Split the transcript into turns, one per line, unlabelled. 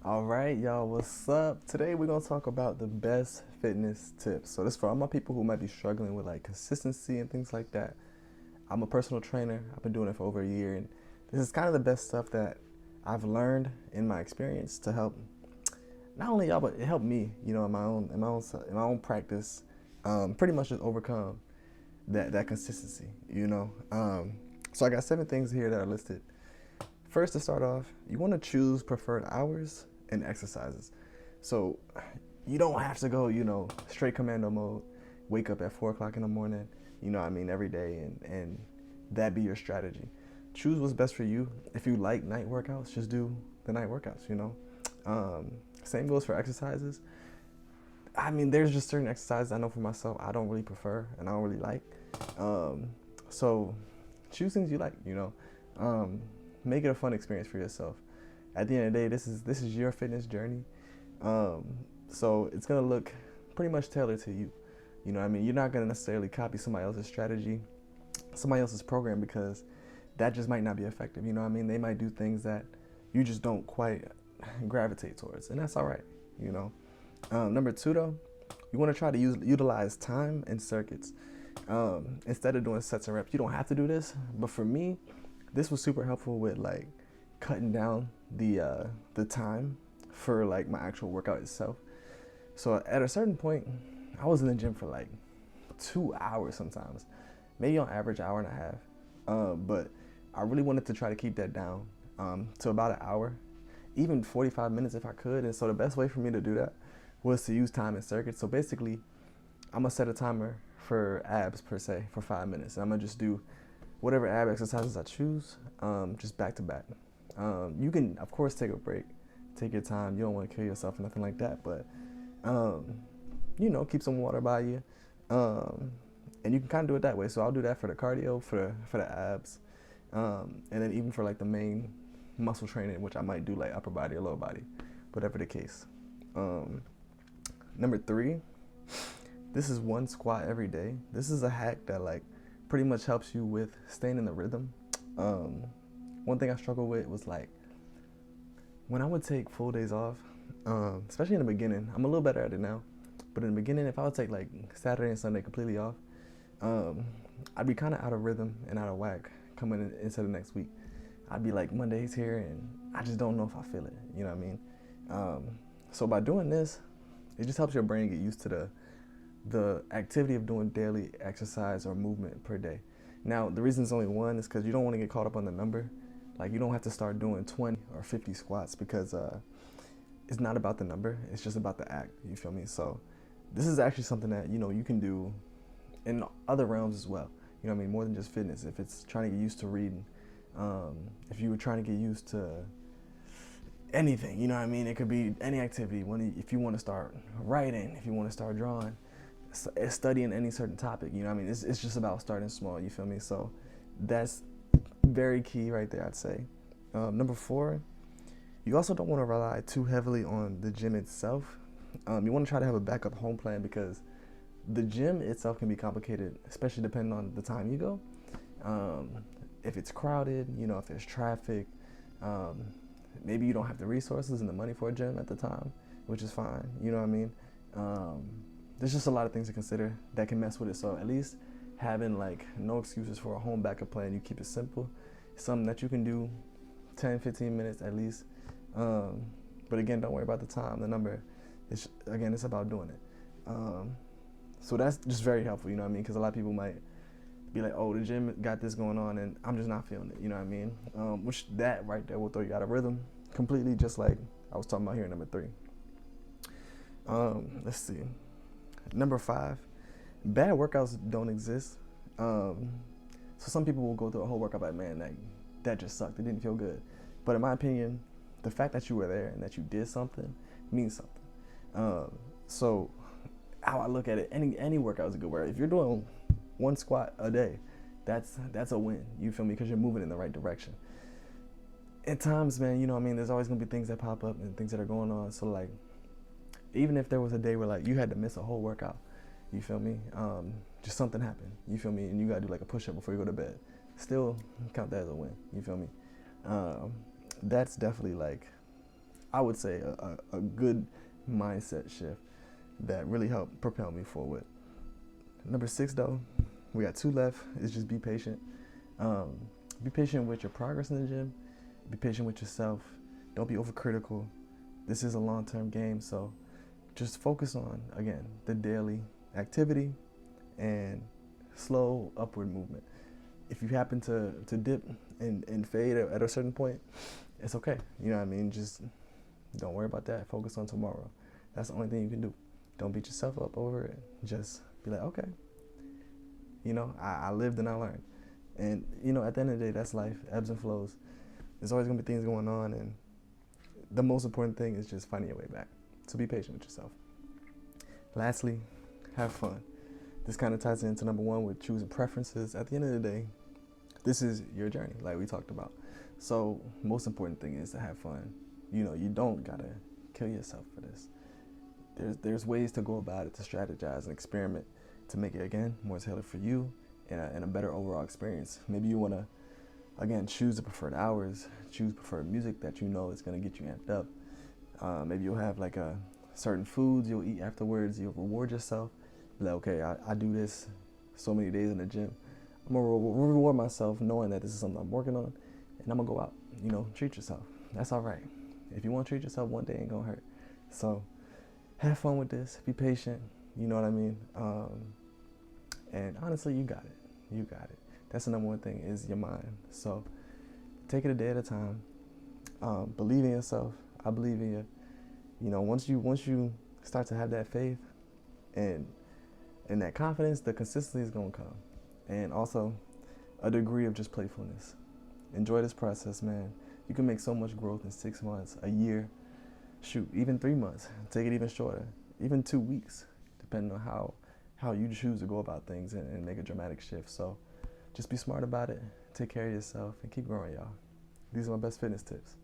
All right, y'all, what's up? Today we're gonna talk about the best fitness tips. So this is for all my people who might be struggling with like consistency and things like that. I'm a personal trainer. I've been doing it for over a year, and this is kind of the best stuff that I've learned in my experience to help not only y'all but it helped me, in my own practice, pretty much just overcome that consistency. So I got 7 things here that are listed. First, to start off, you want to choose preferred hours and exercises. So you don't have to go, straight commando mode, wake up at 4 o'clock in the morning, every day, and that be your strategy. Choose what's best for you. If you like night workouts, just do the night workouts. Um, Same goes for exercises. There's just certain exercises I know for myself I don't really prefer and I don't really like. Um, so choose things you like. Um, Make it a fun experience for yourself. At the end of the day, this is your fitness journey. Um, so it's gonna look pretty much tailored to you. You're not gonna necessarily copy somebody else's strategy, somebody else's program, because that just might not be effective. They might do things that you just don't quite gravitate towards, and that's all right. You know. Number two, though, you want to try to utilize time and circuits. Instead of doing sets and reps, you don't have to do this, but for me, this was super helpful with like cutting down the time for like my actual workout itself. So at a certain point, I was in the gym for like 2 hours sometimes, maybe on average hour and a half. But I really wanted to try to keep that down to about an hour, even 45 minutes if I could. And so the best way for me to do that was to use time and circuits. So basically, I'm gonna set a timer for abs per se for 5 minutes, and I'm gonna just do whatever ab exercises I choose, just back to back. You can, of course, take a break, take your time. You don't want to kill yourself or nothing like that, but um, keep some water by you, um, and you can kind of do it that way. So I'll do that for the cardio, for the abs, and then even for like the main muscle training, which I might do like upper body or lower body, whatever the case. Um, Number three, this is one squat every day. This is a hack that like pretty much helps you with staying in the rhythm. Um, One thing I struggled with was like when I would take full days off, especially in the beginning. I'm a little better at it now, but in the beginning, if I would take like Saturday and Sunday completely off, um, I'd be kind of out of rhythm and out of whack into the next week. I'd be like Monday's here and I just don't know if I feel it. You know what I mean? Um, so by doing this, it just helps your brain get used to the activity of doing daily exercise or movement per day. Now, the reason it's only one is because you don't want to get caught up on the number. Like, you don't have to start doing 20 or 50 squats because it's not about the number. It's just about the act. You feel me? So, this is actually something that you can do in other realms as well. More than just fitness. If it's trying to get used to reading, if you were trying to get used to anything, it could be any activity. If you want to start writing, if you want to start drawing, studying any certain topic, it's just about starting small. You feel me? So that's very key right there, I'd say. Number four, you also don't want to rely too heavily on the gym itself. You want to try to have a backup home plan because the gym itself can be complicated, especially depending on the time you go. Um, if it's crowded, if there's traffic, um, maybe you don't have the resources and the money for a gym at the time, which is fine. You know what I mean? Um, there's just a lot of things to consider that can mess with it. So at least having like no excuses for a home backup plan, you keep it simple, something that you can do 10, 15 minutes at least. Um, but again, don't worry about the time, the number. It's about doing it. So that's just very helpful, because a lot of people might be like, oh, the gym got this going on and I'm just not feeling it, which that right there will throw you out of rhythm completely, just like I was talking about here in number three. Let's see. Number five, bad workouts don't exist. So some people will go through a whole workout like, man, that just sucked. It didn't feel good. But in my opinion, the fact that you were there and that you did something means something. So how I look at it, any workout is a good workout. If you're doing one squat a day, that's a win. You feel me? Because you're moving in the right direction. At times, man, there's always gonna be things that pop up and things that are going on. So like, even if there was a day where like you had to miss a whole workout, you feel me? Just something happened, you feel me? And you gotta do like a push-up before you go to bed. Still count that as a win, you feel me? That's definitely like I would say, a good mindset shift that really helped propel me forward. Number 6, though, we got 2 left, is just be patient. Um, be patient with your progress in the gym. Be patient with yourself. Don't be overcritical. This is a long-term game, so just focus on, again, the daily activity and slow upward movement. If you happen to dip and fade at a certain point, it's okay. You know what I mean? Just don't worry about that. Focus on tomorrow. That's the only thing you can do. Don't beat yourself up over it. Just be like, okay, I lived and I learned. And, at the end of the day, that's life, ebbs and flows. There's always going to be things going on, and the most important thing is just finding your way back. So be patient with yourself. Lastly, have fun. This kind of ties into number 1 with choosing preferences. At the end of the day, this is your journey, like we talked about. So most important thing is to have fun. You don't gotta kill yourself for this. There's ways to go about it, to strategize and experiment to make it, again, more tailored for you and a better overall experience. Maybe you wanna, again, choose the preferred hours, choose preferred music that you know is gonna get you amped up. Maybe you'll have like certain foods you'll eat afterwards. You'll reward yourself. Be like, okay, I do this so many days in the gym. I'm gonna reward myself knowing that this is something I'm working on, and I'm gonna go out. Treat yourself. That's all right. If you want to treat yourself one day, it ain't gonna hurt. So have fun with this. Be patient. You know what I mean? And honestly, you got it. You got it. That's the number 1 thing, is your mind. So take it a day at a time. Believe in yourself. I believe in you. Once you start to have that faith and that confidence, the consistency is gonna come. And also a degree of just playfulness. Enjoy this process, man. You can make so much growth in 6 months, a year, shoot, even 3 months. Take it even shorter, even 2 weeks, depending on how you choose to go about things and make a dramatic shift. So just be smart about it, take care of yourself, and keep growing, y'all. These are my best fitness tips.